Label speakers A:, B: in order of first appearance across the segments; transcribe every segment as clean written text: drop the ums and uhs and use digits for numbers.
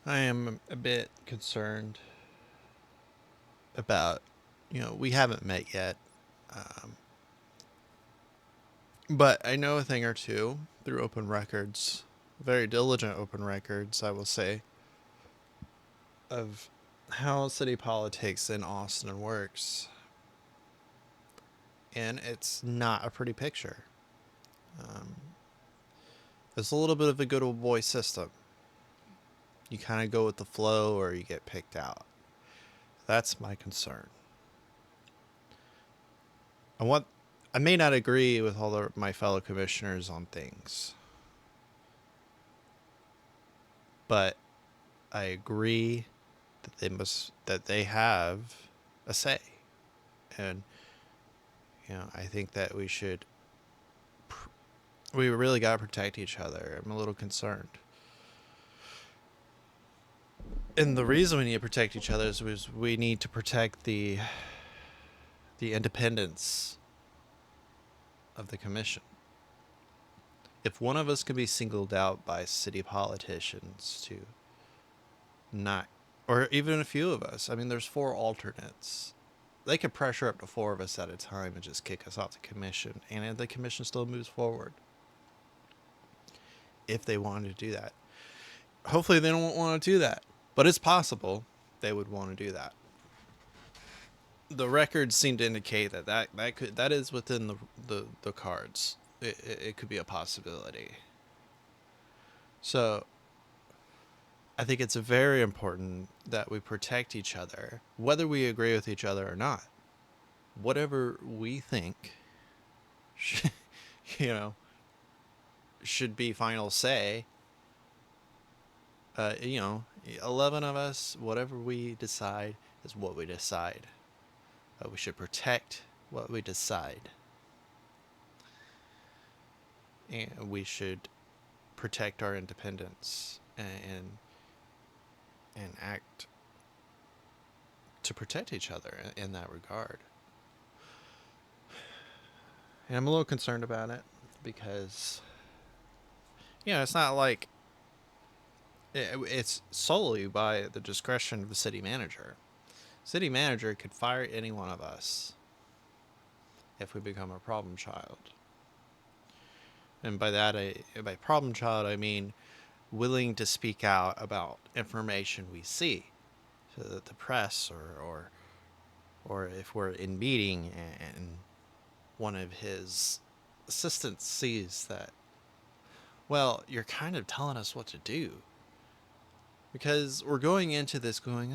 A: I am a bit concerned about, we haven't met yet, um, but I know a thing or two through open records, very diligent open records, I will say, of how city politics in Austin works. And it's not a pretty picture. Um, it's a little bit of a good old boy system. You kind of go with the flow or you get picked out. That's my concern. I want I may not agree with all my fellow commissioners on things, but I agree that they have a say, and I think that we really got to protect each other. I'm a little concerned, and the reason we need to protect each other is we need to protect the independence of the commission. If one of us can be singled out by city politicians to not, or even a few of us, I mean, there's four alternates. They could pressure up to four of us at a time and just kick us off the commission, and the commission still moves forward if they wanted to do that. Hopefully, they don't want to do that, but it's possible they would want to do that. The records seem to indicate that is within the cards. It could be a possibility. So I think it's very important that we protect each other, whether we agree with each other or not. Whatever we think, should, you know, should be final say. 11 of us, whatever we decide is what we decide. We should protect what we decide, and we should protect our independence and act to protect each other in that regard. And I'm a little concerned about it because, it's not like it's solely by the discretion of the city manager. City manager could fire any one of us if we become a problem child. And by problem child, I mean willing to speak out about information we see, so that the press or if we're in meeting and one of his assistants sees that, well, you're kind of telling us what to do, because we're going into this going,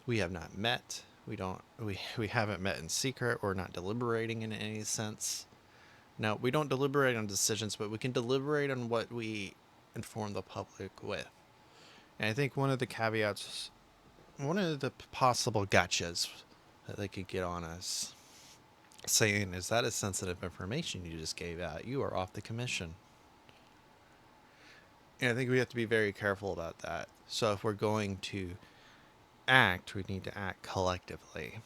A: we have not met. We haven't met in secret. We're not deliberating in any sense. Now, we don't deliberate on decisions, but we can deliberate on what we inform the public with. And I think one of the caveats, one of the possible gotchas that they could get on us saying, is that is sensitive information you just gave out. You are off the commission. And I think we have to be very careful about that. So if we're going to act, we need to act collectively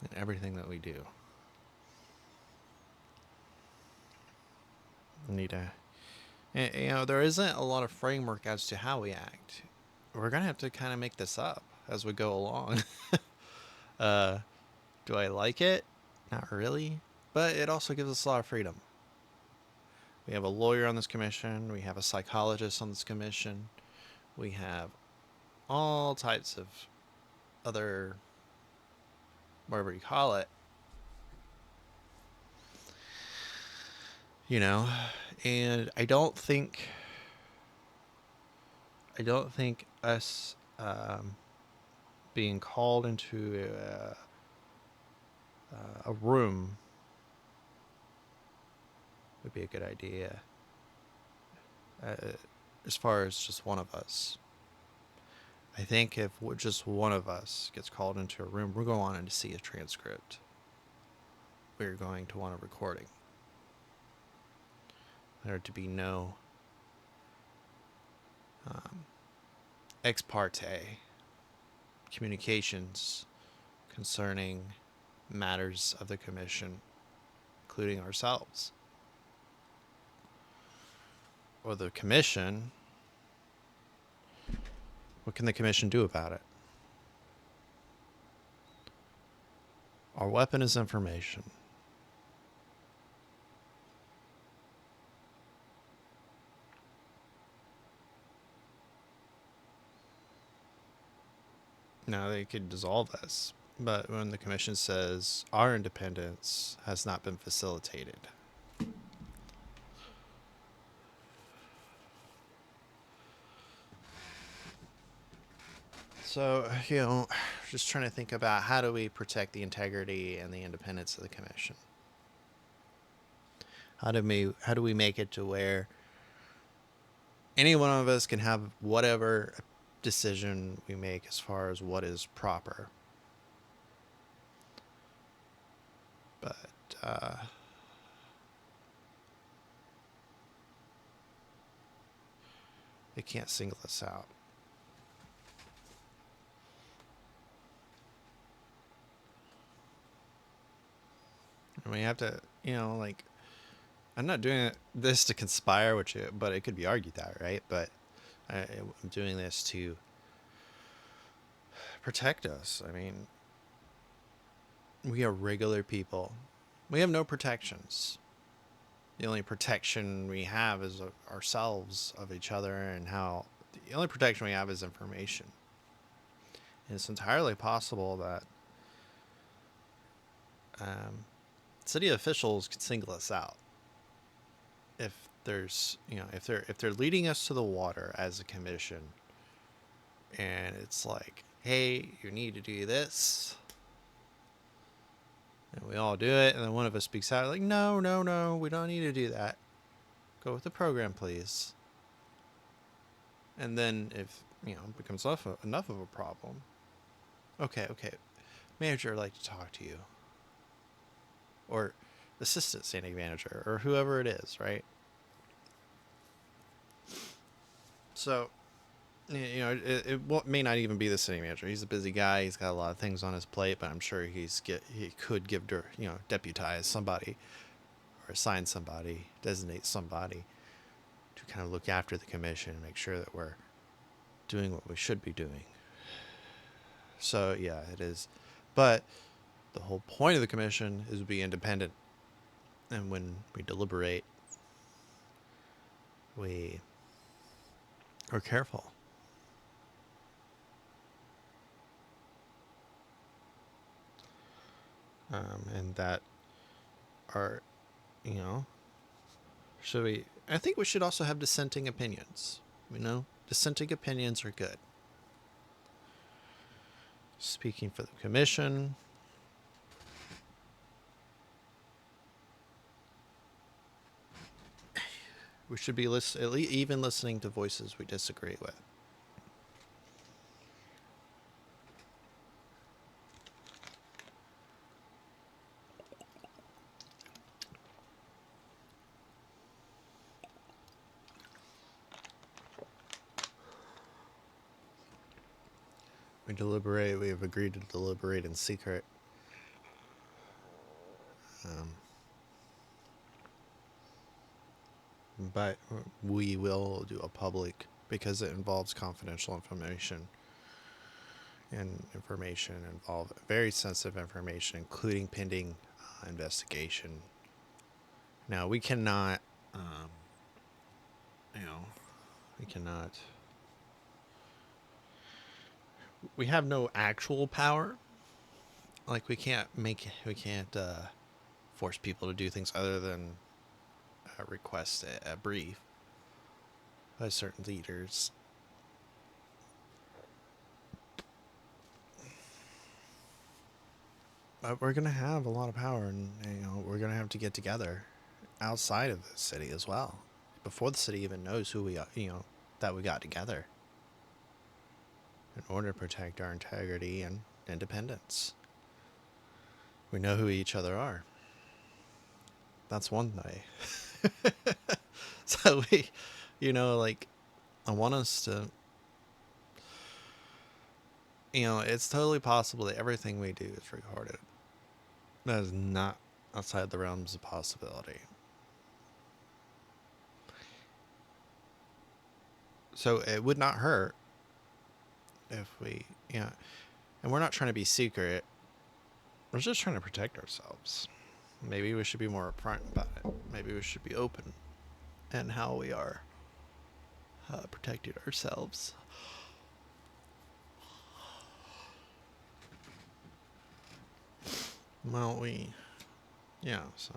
A: in everything that we do. We need to, there isn't a lot of framework as to how we act. We're going to have to kind of make this up as we go along. uh, do I like it? Not really. But it also gives us a lot of freedom. We have a lawyer on this commission. We have a psychologist on this commission. We have all types of other, whatever you call it, you know. And I don't think us being called into a room would be a good idea. Uh, as far as just one of us, I think if just one of us gets called into a room, we're going on to see a transcript. We're going to want a recording. There to be no ex parte communications concerning matters of the commission, including ourselves. Or the commission What can the commission do about it? Our weapon is information. Now, they could dissolve us, but when the commission says our independence has not been facilitated, so, just trying to think about how do we protect the integrity and the independence of the commission? How do we make it to where any one of us can have whatever decision we make as far as what is proper? But they can't single us out. And we have to, like, I'm not doing this to conspire, but it could be argued that, right? But I'm doing this to protect us. I mean, we are regular people. We have no protections. The only protection we have is ourselves, of each other, and how the only protection we have is information. And it's entirely possible that city officials could single us out if there's, if they're leading us to the water as a commission, and it's like, hey, you need to do this, and we all do it, and then one of us speaks out like, no, we don't need to do that. Go with the program, please. And then if, it becomes enough of a problem, okay, manager, I'd like to talk to you. Or assistant standing manager, or whoever it is, right? So, it may not even be the city manager. He's a busy guy. He's got a lot of things on his plate, but I'm sure he could deputize somebody, or assign somebody, designate somebody to kind of look after the commission and make sure that we're doing what we should be doing. So yeah, it is. But the whole point of the commission is to be independent. And when we deliberate, we are careful. And that are, I think we should also have dissenting opinions. Dissenting opinions are good. Speaking for the commission, we should be even listening to voices we disagree with. We have agreed to deliberate in secret. But we will do a public, because it involves confidential information. And information involve very sensitive information, including pending investigation. Now, we cannot, we have no actual power. Like, we can't force people to do things other than request a brief by certain leaders. But we're going to have a lot of power, and we're going to have to get together outside of the city as well, before the city even knows who we are, that we got together, in order to protect our integrity and independence. We know who each other are. That's one way. So we, I want us to, it's totally possible that everything we do is recorded. That is not outside the realms of possibility. So it would not hurt if we, and we're not trying to be secret. We're just trying to protect ourselves. Maybe we should be more upfront about it. Maybe we should be open in how we are protecting ourselves. Well, so